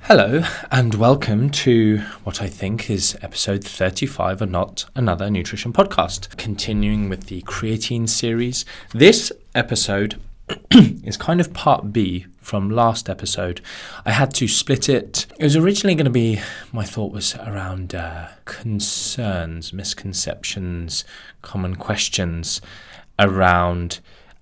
Hello and welcome to what I think is episode 35 of Not Another Nutrition Podcast. Continuing with the Creatine series, this episode is kind of part B from last episode. I had to split it. It was originally going to be, my thought was around concerns, misconceptions, common questions around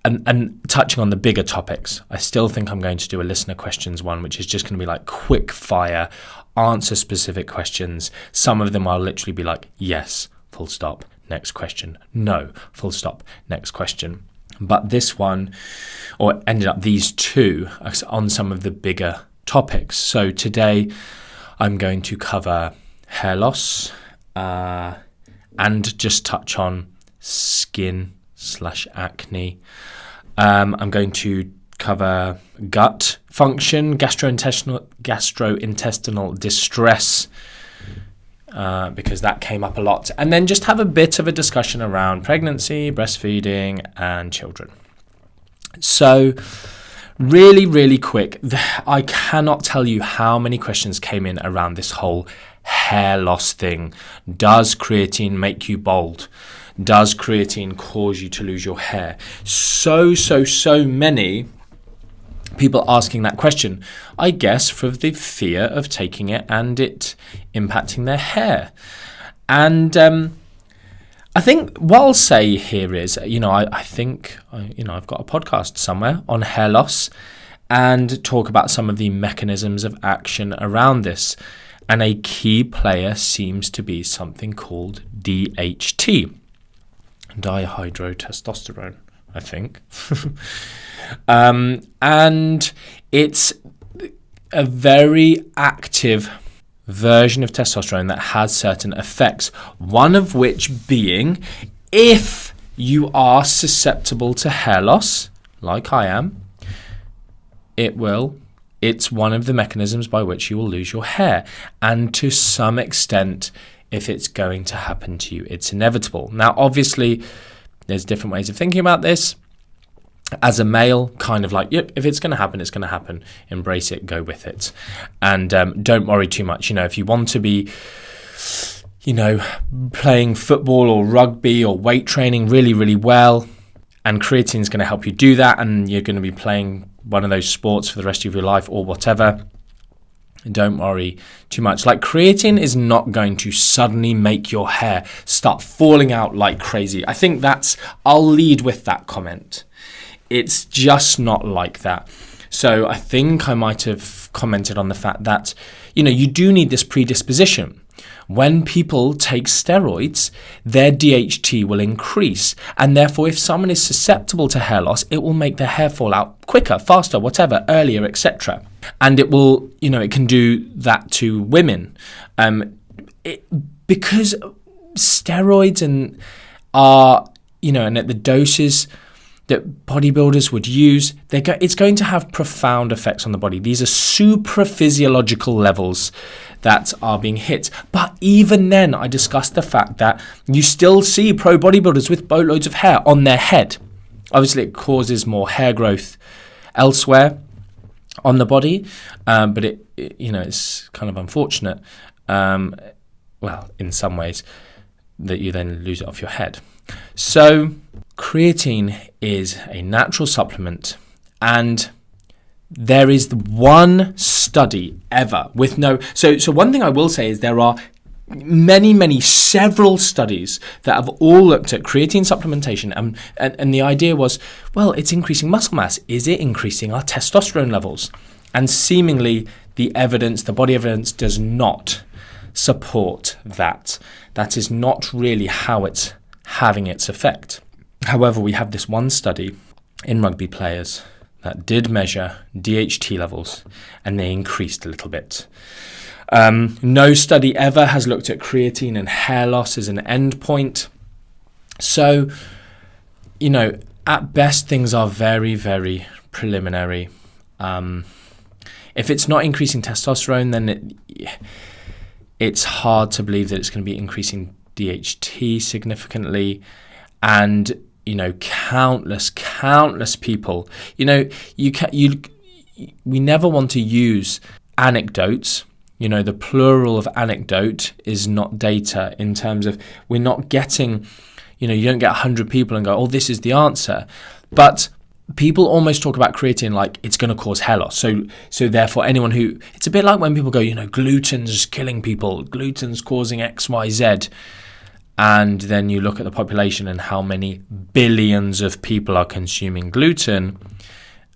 and touching on the bigger topics. I still think I'm going to do a listener questions one, which is just going to be like quick fire, answer specific questions. Some of them I'll literally be like, yes, full stop, next question. No, full stop, next question. But this one, or ended up these two, are on some of the bigger topics. So today I'm going to cover hair loss and just touch on skin/acne. I'm going to cover gut function, gastrointestinal distress, because that came up a lot. And then just have a bit of a discussion around pregnancy, breastfeeding, and children. So really, really quick, I cannot tell you how many questions came in around this whole hair loss thing. Does creatine make you bald? Does creatine cause you to lose your hair? So many people asking that question, I guess for the fear of taking it and it impacting their hair. And I think what I'll say here is, I think I've got a podcast somewhere on hair loss and talk about some of the mechanisms of action around this. And a key player seems to be something called DHT. Dihydrotestosterone, I think. And it's a very active version of testosterone that has certain effects, one of which being if you are susceptible to hair loss, like I am, it's one of the mechanisms by which you will lose your hair. And to some extent, if it's going to happen to you, it's inevitable. Now, obviously, there's different ways of thinking about this. As a male, kind of like, yep, if it's going to happen, it's going to happen. Embrace it, go with it. And don't worry too much. If you want to be, playing football or rugby or weight training really, really well, and creatine is going to help you do that, and you're going to be playing one of those sports for the rest of your life or whatever, don't worry too much. Like, creatine is not going to suddenly make your hair start falling out like crazy. I think I'll lead with that comment. It's just not like that. So I think I might have commented on the fact that, you do need this predisposition. When people take steroids, their DHT will increase. And therefore, if someone is susceptible to hair loss, it will make their hair fall out quicker, faster, whatever, earlier, etc. And it will, it can do that to women. Because steroids are, and at the doses that bodybuilders would use, it's going to have profound effects on the body. These are supraphysiological levels that are being hit. But even then, I discussed the fact that you still see pro bodybuilders with boatloads of hair on their head. Obviously, it causes more hair growth elsewhere on the body, but it's kind of unfortunate. In some ways, that you then lose it off your head. So creatine is a natural supplement, and there is one study ever with no... So one thing I will say is there are several studies that have all looked at creatine supplementation, and the idea was, well, it's increasing muscle mass. Is it increasing our testosterone levels? And seemingly the body evidence does not support that. That is not really how it's having its effect. However, we have this one study in rugby players that did measure DHT levels, and they increased a little bit. No study ever has looked at creatine and hair loss as an endpoint. So, at best, things are very, very preliminary. If it's not increasing testosterone, then it's hard to believe that it's going to be increasing DHT significantly. And countless people. We never want to use anecdotes. The plural of anecdote is not data, in terms of we're not getting, you don't get 100 people and go, oh, this is the answer. But people almost talk about creatine like it's going to cause hair loss. So therefore, anyone who, it's a bit like when people go, gluten's killing people, gluten's causing X, Y, Z. And then you look at the population and how many billions of people are consuming gluten,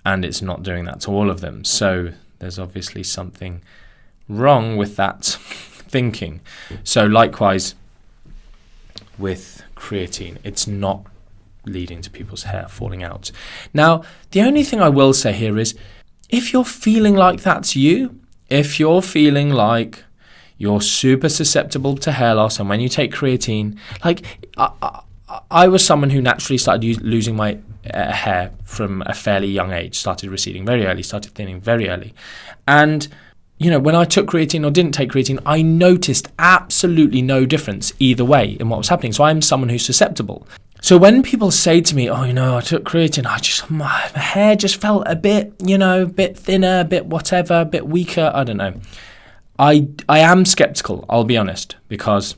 and it's not doing that to all of them. So there's obviously something wrong with that thinking. So likewise with creatine, it's not leading to people's hair falling out. Now, the only thing I will say here is, if you're feeling like that's you, if you're feeling like you're super susceptible to hair loss, and when you take creatine, like I was someone who naturally started losing my hair from a fairly young age, started receding very early, started thinning very early. And when I took creatine or didn't take creatine, I noticed absolutely no difference either way in what was happening. So I'm someone who's susceptible. So when people say to me, oh, I took creatine, my hair just felt a bit, a bit thinner, a bit whatever, a bit weaker, I don't know. I am skeptical, I'll be honest, because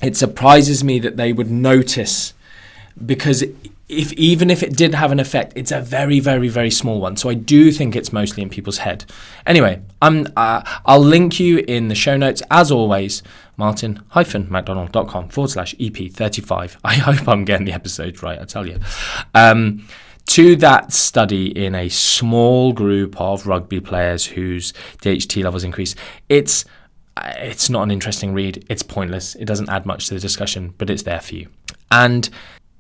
it surprises me that they would notice, because even if it did have an effect, it's a very, very, very small one. So I do think it's mostly in people's head. Anyway, I'll link you in the show notes, as always, martin-mcdonald.com/EP35. I hope I'm getting the episodes right, I tell you. To that study in a small group of rugby players whose DHT levels increase. It's not an interesting read. It's pointless. It doesn't add much to the discussion, but it's there for you. And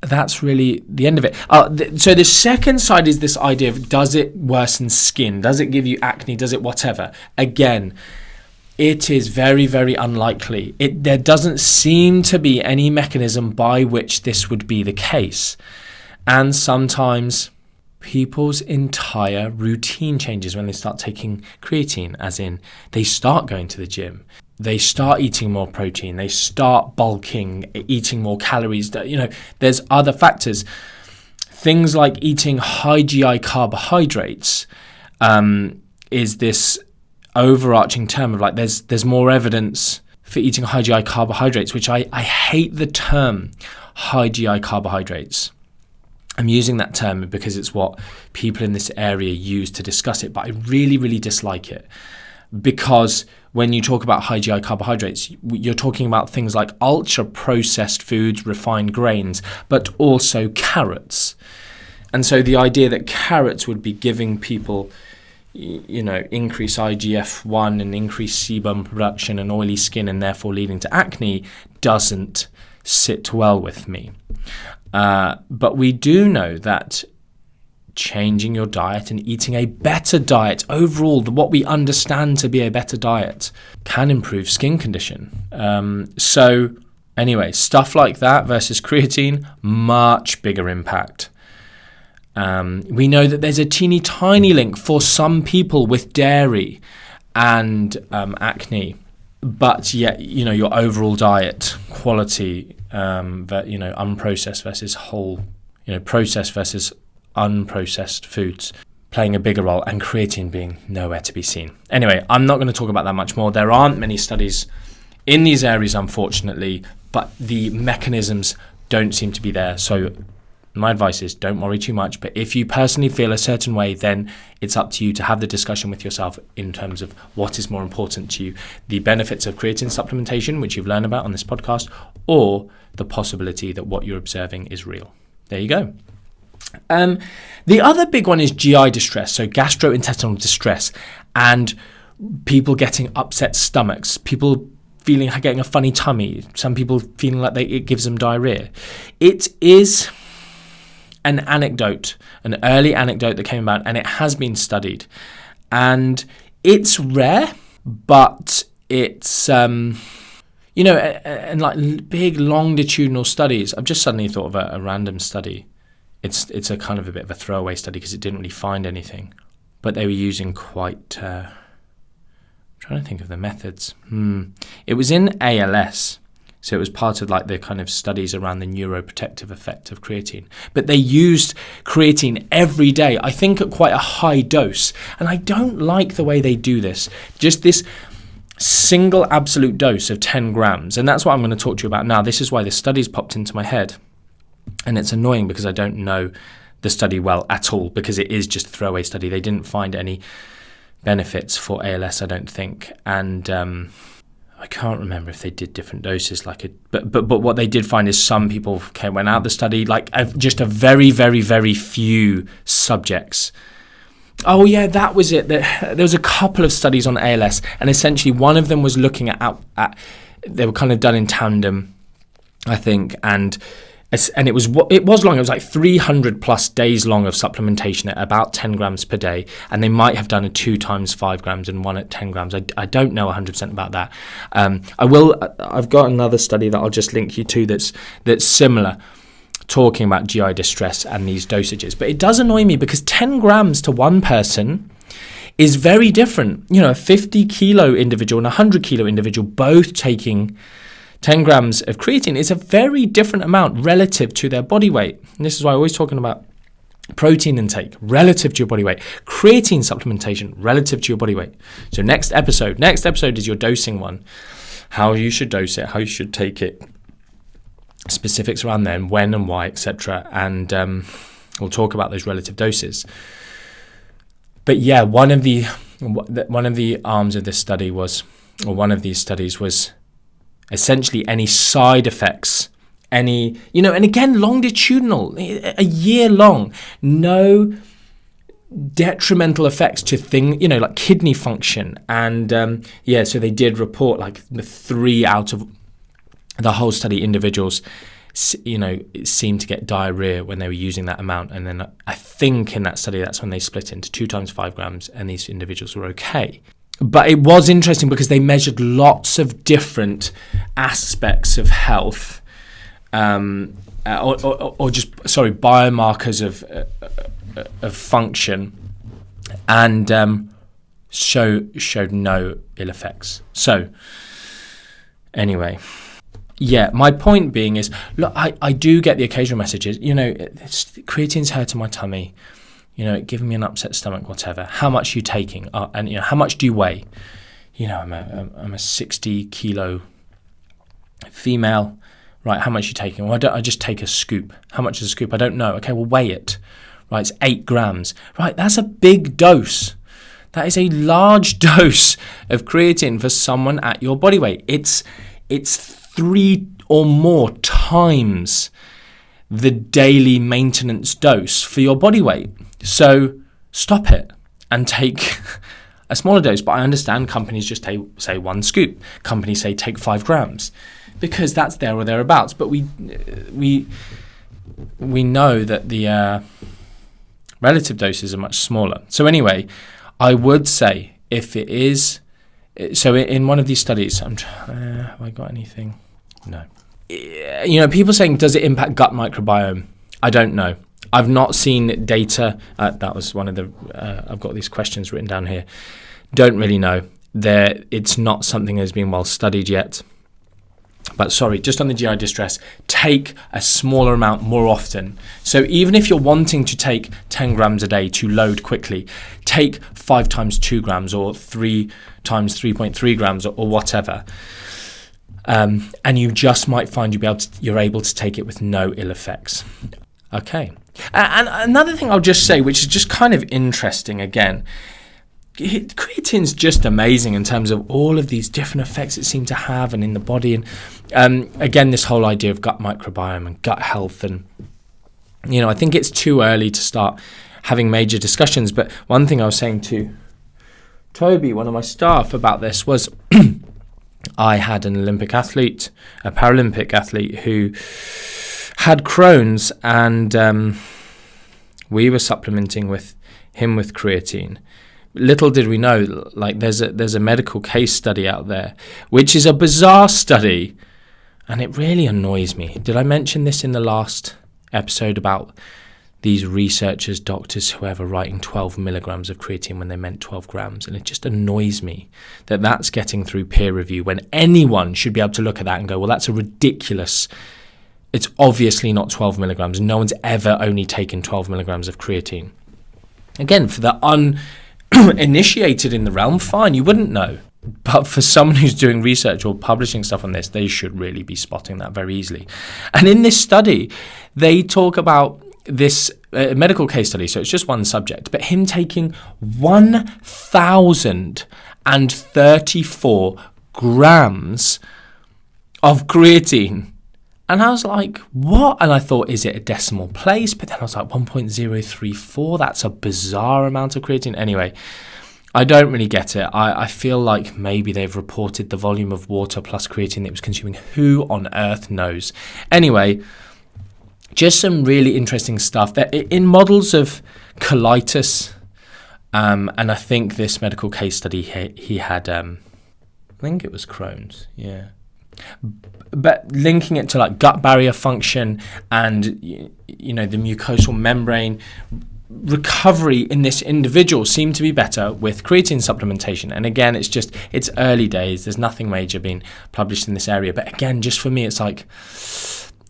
that's really the end of it. So the second side is this idea of, does it worsen skin? Does it give you acne? Does it whatever? Again, it is very, very unlikely. There doesn't seem to be any mechanism by which this would be the case. And sometimes people's entire routine changes when they start taking creatine, as in they start going to the gym, they start eating more protein, they start bulking, eating more calories. There's other factors. Things like eating high GI carbohydrates is this overarching term of like there's more evidence for eating high GI carbohydrates, which I hate the term high GI carbohydrates. I'm using that term because it's what people in this area use to discuss it, but I really, really dislike it, because when you talk about high GI carbohydrates, you're talking about things like ultra-processed foods, refined grains, but also carrots. And so the idea that carrots would be giving people, increase IGF-1 and increase sebum production and oily skin and therefore leading to acne doesn't sit well with me. But we do know that changing your diet and eating a better diet overall, what we understand to be a better diet, can improve skin condition. So anyway, stuff like that versus creatine, much bigger impact. We know that there's a teeny tiny link for some people with dairy and acne, but yet, your overall diet quality, unprocessed versus whole, processed versus unprocessed foods playing a bigger role, and creatine being nowhere to be seen. Anyway, I'm not going to talk about that much more. There aren't many studies in these areas, unfortunately, but the mechanisms don't seem to be there. So my advice is, don't worry too much. But if you personally feel a certain way, then it's up to you to have the discussion with yourself in terms of what is more important to you, the benefits of creatine supplementation, which you've learned about on this podcast, or the possibility that what you're observing is real. There you go. The other big one is GI distress, so gastrointestinal distress, and people getting upset stomachs, people getting a funny tummy, some people feeling like it gives them diarrhea. It is an anecdote, an early anecdote that came about, and it has been studied. And it's rare, but it's, and like big longitudinal studies. I've just suddenly thought of a random study. It's a kind of a bit of a throwaway study because it didn't really find anything. But they were using quite, I'm trying to think of the methods. It was in ALS. So it was part of like the kind of studies around the neuroprotective effect of creatine. But they used creatine every day, I think at quite a high dose. And I don't like the way they do this. Just this single absolute dose of 10 grams. And that's what I'm going to talk to you about now. This is why this study's popped into my head. And it's annoying because I don't know the study well at all, because it is just a throwaway study. They didn't find any benefits for ALS, I don't think. And I can't remember if they did different doses, but what they did find is some people went out the study, just a very, very, very few subjects. Oh yeah, that was it. There was a couple of studies on ALS, and essentially one of them was looking at they were kind of done in tandem, I think, and it was long. It was like 300 plus days long of supplementation at about 10 grams per day, and they might have done a 2 times 5 grams and one at 10 grams. I don't know 100% about that. I've got another study that I'll just link you to that's similar, talking about GI distress and these dosages. But it does annoy me because 10 grams to one person is very different. You know, a 50 kilo individual and a 100 kilo individual both taking 10 grams of creatine is a very different amount relative to their body weight. And this is why I'm always talking about protein intake relative to your body weight, creatine supplementation relative to your body weight. So next episode is your dosing one, how you should dose it, how you should take it, specifics around then, when and why, etc. And we'll talk about those relative doses. But yeah, one of the arms of this study was, or one of these studies was, essentially any side effects, and again, longitudinal, a year long, no detrimental effects to like kidney function. And so they did report like the 3 out of the whole study individuals, seemed to get diarrhea when they were using that amount. And then I think in that study, that's when they split into 2 times 5 grams, and these individuals were okay. But it was interesting because they measured lots of different aspects of health, biomarkers of function, and showed no ill effects. So, anyway, yeah, my point being is, look, I do get the occasional messages. Creatine's hurting my tummy. Giving me an upset stomach, whatever. How much are you taking? And how much do you weigh? I'm a 60 kilo female. Right, how much are you taking? Well, I just take a scoop. How much is a scoop? I don't know. Okay, well, weigh it. Right, it's 8 grams. Right, that's a big dose. That is a large dose of creatine for someone at your body weight. It's 3 or more times the daily maintenance dose for your body weight. So stop it and take a smaller dose. But I understand companies just say 1 scoop. Companies say take 5 grams because that's there or thereabouts. But we know that the relative doses are much smaller. So anyway, I would say if it is, so in one of these studies, have I got anything? No. People saying, does it impact gut microbiome? I don't know. I've not seen data. That was one of the, I've got these questions written down here. Don't really know. It's not something that's been well studied yet. But sorry, just on the GI distress, take a smaller amount more often. So even if you're wanting to take 10 grams a day to load quickly, take 5 times 2 grams or 3 times 3.3 grams or whatever. And you just might find you're able to take it with no ill effects. Okay. And another thing I'll just say, which is just kind of interesting again, creatine's just amazing in terms of all of these different effects it seems to have and in the body. And again, this whole idea of gut microbiome and gut health. And, I think it's too early to start having major discussions. But one thing I was saying to Toby, one of my staff, about this was I had an Olympic athlete, a Paralympic athlete who had Crohn's, and we were supplementing with him with creatine. Little did we know, like there's a medical case study out there, which is a bizarre study, and it really annoys me. Did I mention this in the last episode about these researchers, doctors, whoever, writing 12 milligrams of creatine when they meant 12 grams. And it just annoys me that that's getting through peer review when anyone should be able to look at that and go, well, that's a ridiculous, it's obviously not 12 milligrams. No one's ever only taken 12 milligrams of creatine. Again, for the uninitiated in the realm, fine, you wouldn't know. But for someone who's doing research or publishing stuff on this, they should really be spotting that very easily. And in this study, they talk about this medical case study, so it's just one subject, but him taking 1,034 grams of creatine. And I was like, what? And I thought, is it a decimal place? But then I was like, 1.034, that's a bizarre amount of creatine. Anyway, I don't really get it. I feel like maybe they've reported the volume of water plus creatine that it was consuming. Who on earth knows? Anyway, just some really interesting stuff that in models of colitis, and I think this medical case study he had, I think it was Crohn's, yeah. But linking it to like gut barrier function and the mucosal membrane recovery in this individual seemed to be better with creatine supplementation. And again, it's early days. There's nothing major being published in this area. But again, just for me, it's like,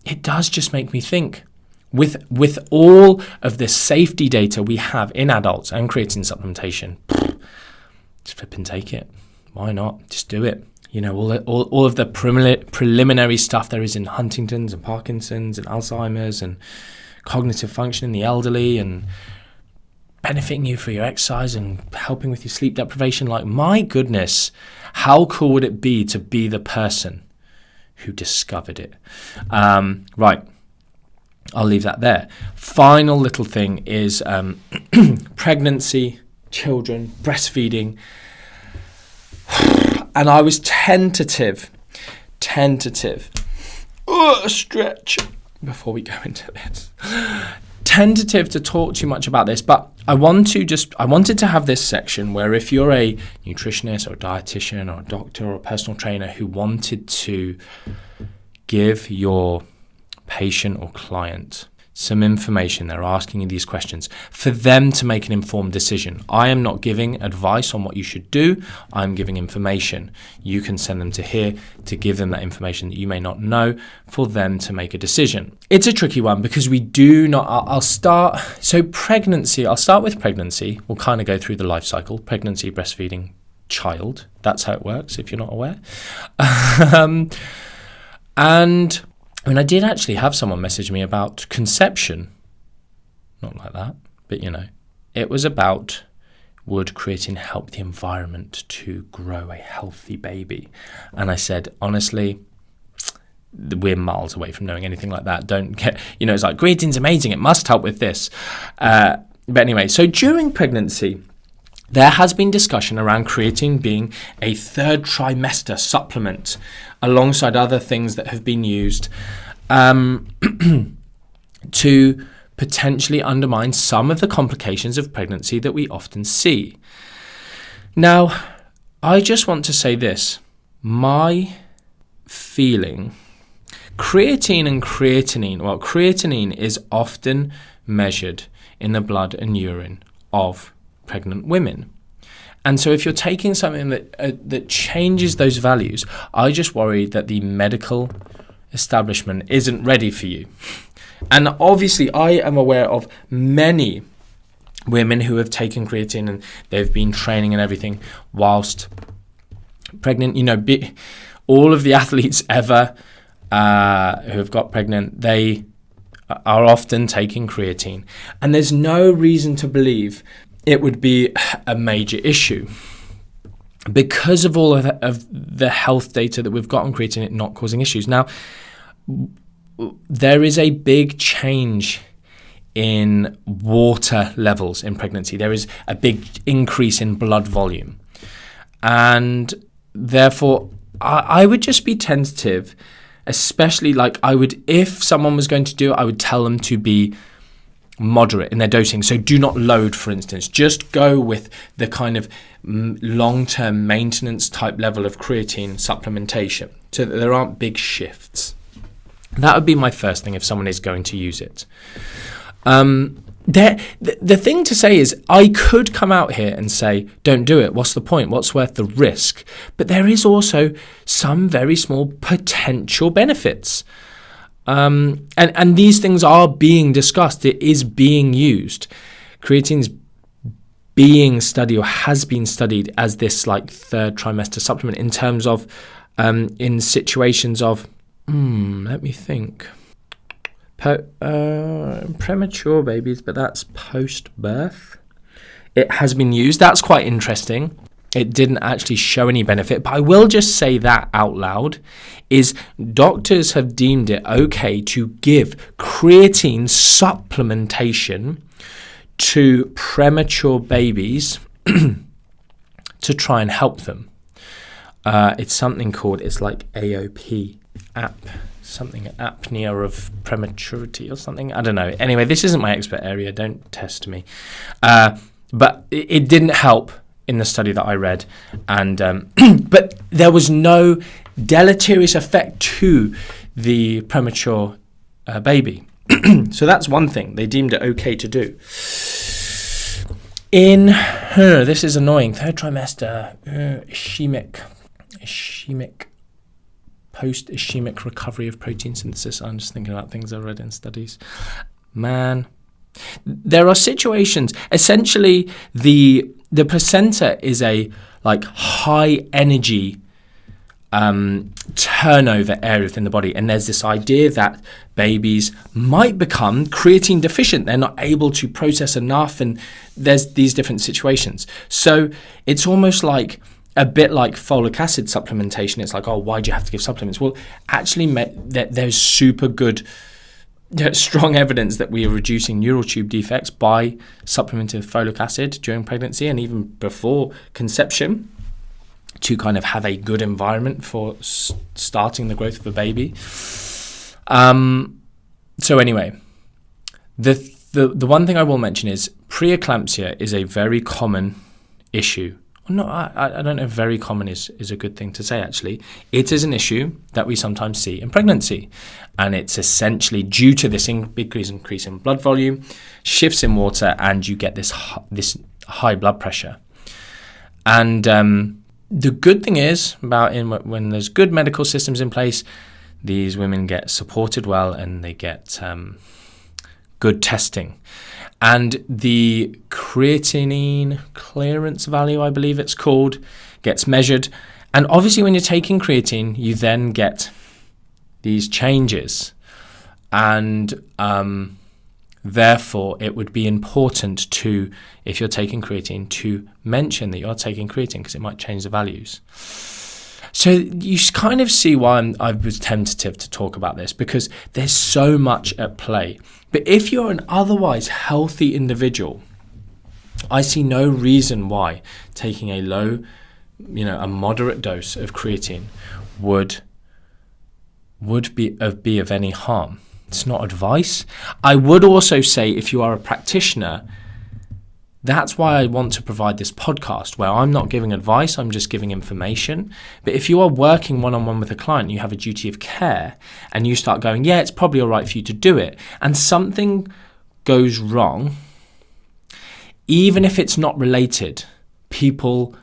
it does just make me think, with all of the safety data we have in adults and creatine supplementation, just flip and take it. Why not? Just do it. All of the preliminary stuff there is in Huntington's and Parkinson's and Alzheimer's and cognitive function in the elderly and benefiting you for your exercise and helping with your sleep deprivation. Like, my goodness, how cool would it be to be the person who discovered it? Right, I'll leave that there. Final little thing is pregnancy, children, breastfeeding. And I was tentative, stretch before we go into this, tentative to talk too much about this, but I wanted to have this section where if you're a nutritionist or a dietitian or a doctor or a personal trainer who wanted to give your patient or client some information, they're asking you these questions, for them to make an informed decision. I am not giving advice on what you should do. I'm giving information. You can send them to here to give them that information that you may not know for them to make a decision. It's a tricky one because we do not, I'll start with pregnancy. We'll kind of go through the life cycle, pregnancy, breastfeeding, child. That's how it works if you're not aware. And I did actually have someone message me about conception. Not like that, but it was about, would creatine help the environment to grow a healthy baby? And I said, honestly, we're miles away from knowing anything like that. Don't get, it's like, creatine's amazing, it must help with this. But anyway, so during pregnancy, there has been discussion around creatine being a third trimester supplement alongside other things that have been used to potentially undermine some of the complications of pregnancy that we often see. Now, I just want to say this. My feeling, creatine and creatinine, well, creatinine is often measured in the blood and urine of pregnant women. And so if you're taking something that changes those values, I just worry that the medical establishment isn't ready for you. And obviously I am aware of many women who have taken creatine and they've been training and everything whilst pregnant. All of the athletes ever who have got pregnant, they are often taking creatine. And there's no reason to believe it would be a major issue because of all of the health data that we've got on creatine, it not causing issues. Now, there is a big change in water levels in pregnancy. There is a big increase in blood volume. And therefore, I would just be tentative, especially if someone was going to do it, I would tell them to be moderate in their dosing. So do not load, for instance. Just go with the kind of long-term maintenance type level of creatine supplementation so that there aren't big shifts. That would be my first thing if someone is going to use it. The thing to say is I could come out here and say, don't do it. What's the point? What's worth the risk? But there is also some very small potential benefits. And these things are being discussed. It is being used. Creatine's being studied or has been studied as this like third trimester supplement in terms of in situations of, let me think. Premature babies, but that's post-birth. It has been used. That's quite interesting. It didn't actually show any benefit, but I will just say that out loud, is doctors have deemed it okay to give creatine supplementation to premature babies to try and help them. It's something called, it's like AOP, something apnea of prematurity or something. I don't know. Anyway, this isn't my expert area. Don't test me. But it didn't help in the study that I read. And but there was no deleterious effect to the premature baby. So that's one thing. They deemed it okay to do. This is annoying, third trimester, ischemic post-ischemic recovery of protein synthesis. I'm just thinking about things I've read in studies. Man, there are situations, essentially the placenta is a like high energy turnover area within the body, and there's this idea that babies might become creatine deficient. They're not able to process enough, and there's these different situations. So it's almost like a bit like folic acid supplementation. It's like, oh, why do you have to give supplements? Well, actually, there's super good, strong evidence that we are reducing neural tube defects by supplementing with folic acid during pregnancy and even before conception, to kind of have a good environment for starting the growth of a baby. So anyway, the one thing I will mention is preeclampsia is a very common issue. No, I don't know if very common is a good thing to say, actually. It is an issue that we sometimes see in pregnancy, and it's essentially due to this increase in blood volume, shifts in water, and you get this high blood pressure. And the good thing is about when there's good medical systems in place, these women get supported well and they get good testing. And the creatinine clearance value, I believe it's called, gets measured. And obviously when you're taking creatine, you then get these changes. And therefore, it would be important to, if you're taking creatine, to mention that you're taking creatine because it might change the values. So you kind of see why I was tentative to talk about this, because there's so much at play. But if you're an otherwise healthy individual, I see no reason why taking a a moderate dose of creatine would be of any harm. It's not advice. I would also say, if you are a practitioner, that's why I want to provide this podcast where I'm not giving advice, I'm just giving information. But if you are working one-on-one with a client, you have a duty of care, and you start going, yeah, it's probably all right for you to do it, and something goes wrong, even if it's not related, people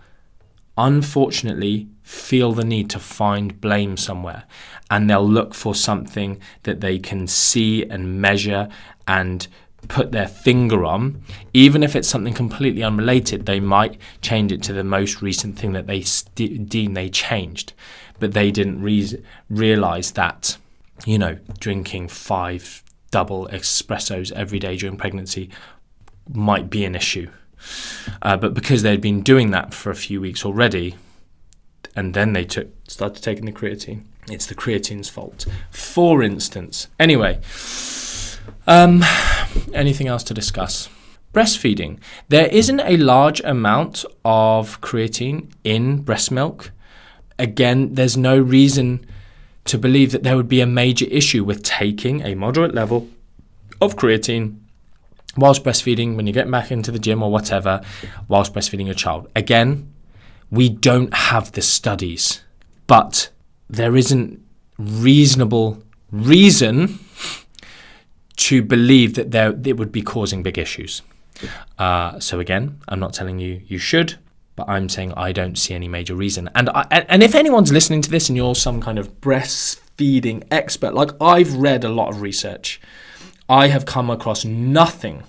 unfortunately feel the need to find blame somewhere, and they'll look for something that they can see and measure and put their finger on. Even if it's something completely unrelated, they might change it to the most recent thing that they deem they changed, but they didn't realize that, drinking 5 double espressos every day during pregnancy might be an issue. But because they'd been doing that for a few weeks already, and then they started taking the creatine, it's the creatine's fault, for instance. Anyway, anything else to discuss? Breastfeeding. There isn't a large amount of creatine in breast milk. Again, there's no reason to believe that there would be a major issue with taking a moderate level of creatine whilst breastfeeding, when you get back into the gym or whatever, whilst breastfeeding your child. Again, we don't have the studies, but there isn't reasonable reason to believe that it would be causing big issues. So again, I'm not telling you you should, but I'm saying I don't see any major reason. And if anyone's listening to this and you're some kind of breastfeeding expert, like I've read a lot of research, I have come across nothing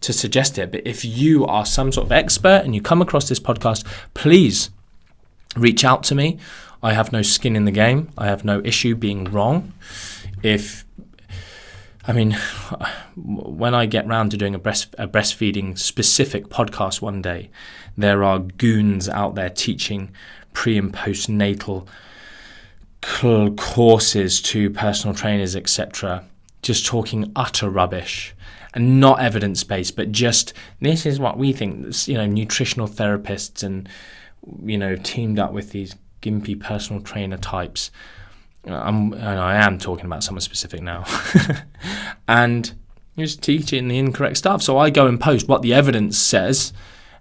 to suggest it. But if you are some sort of expert and you come across this podcast, please reach out to me. I have no skin in the game. I have no issue being wrong. When I get round to doing a breastfeeding specific podcast one day, there are goons out there teaching pre and postnatal courses to personal trainers, etc., just talking utter rubbish and not evidence-based, but just this is what we think. Nutritional therapists and teamed up with these gimpy personal trainer types. I am talking about someone specific now. And you're just teaching the incorrect stuff. So I go and post what the evidence says.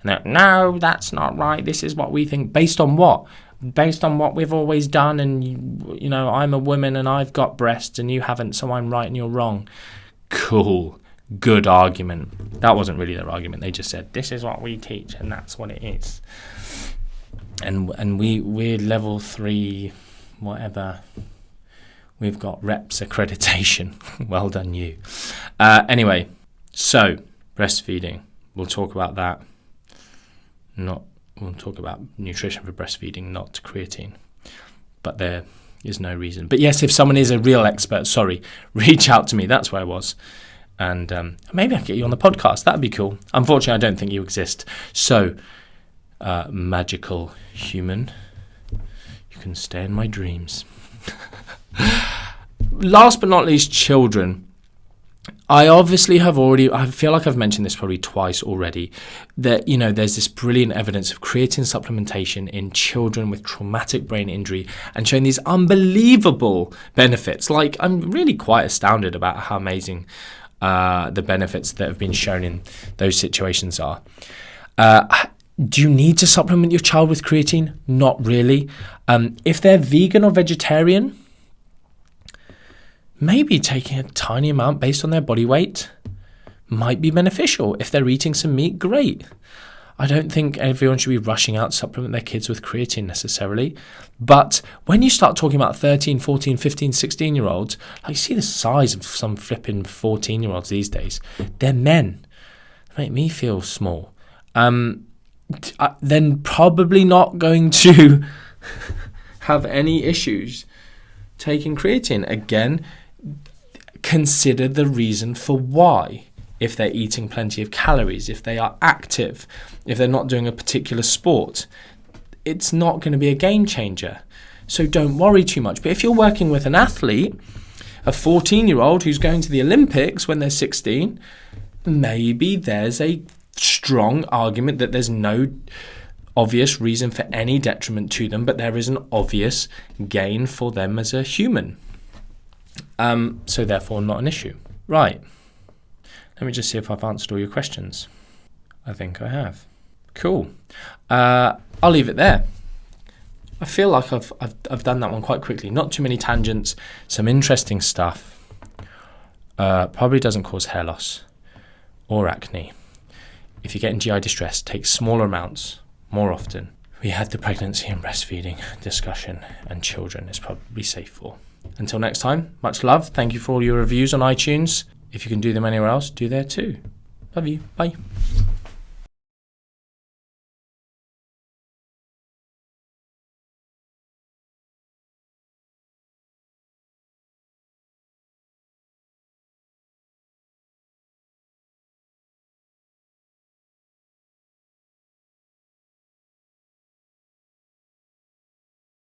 And they're, no, that's not right. This is what we think. Based on what? Based on what we've always done. And, I'm a woman and I've got breasts and you haven't, so I'm right and you're wrong. Cool. Good argument. That wasn't really their argument. They just said, this is what we teach and that's what it is. And we're level 3, whatever. We've got reps accreditation. Well done, you. Anyway, so breastfeeding. We'll talk about that. We'll talk about nutrition for breastfeeding, not creatine. But there is no reason. But yes, if someone is a real expert, reach out to me. That's where I was. And maybe I can get you on the podcast. That'd be cool. Unfortunately, I don't think you exist. So, magical human, you can stay in my dreams. Last but not least, children. I feel like I've mentioned this probably twice already, that, there's this brilliant evidence of creatine supplementation in children with traumatic brain injury and showing these unbelievable benefits. Like, I'm really quite astounded about how amazing the benefits that have been shown in those situations are. Do you need to supplement your child with creatine? Not really. If they're vegan or vegetarian, maybe taking a tiny amount based on their body weight might be beneficial. If they're eating some meat, great. I don't think everyone should be rushing out to supplement their kids with creatine necessarily. But when you start talking about 13, 14, 15, 16-year-olds, you see the size of some flipping 14-year-olds these days. They're men. They make me feel small. Then probably not going to have any issues taking creatine. Again, consider the reason for why. If they're eating plenty of calories, if they are active, if they're not doing a particular sport, it's not going to be a game changer. So don't worry too much. But if you're working with an athlete, a 14-year-old who's going to the Olympics when they're 16, maybe there's a strong argument that there's no obvious reason for any detriment to them, but there is an obvious gain for them as a human. So therefore not an issue. Right. Let me just see if I've answered all your questions. I think I have. Cool. I'll leave it there. I feel like I've done that one quite quickly. Not too many tangents. Some interesting stuff. Probably doesn't cause hair loss or acne. If you're getting GI distress, take smaller amounts more often. We had the pregnancy and breastfeeding discussion, and children is probably safe for. Until next time, much love. Thank you for all your reviews on iTunes. If you can do them anywhere else, do there too. Love you. Bye.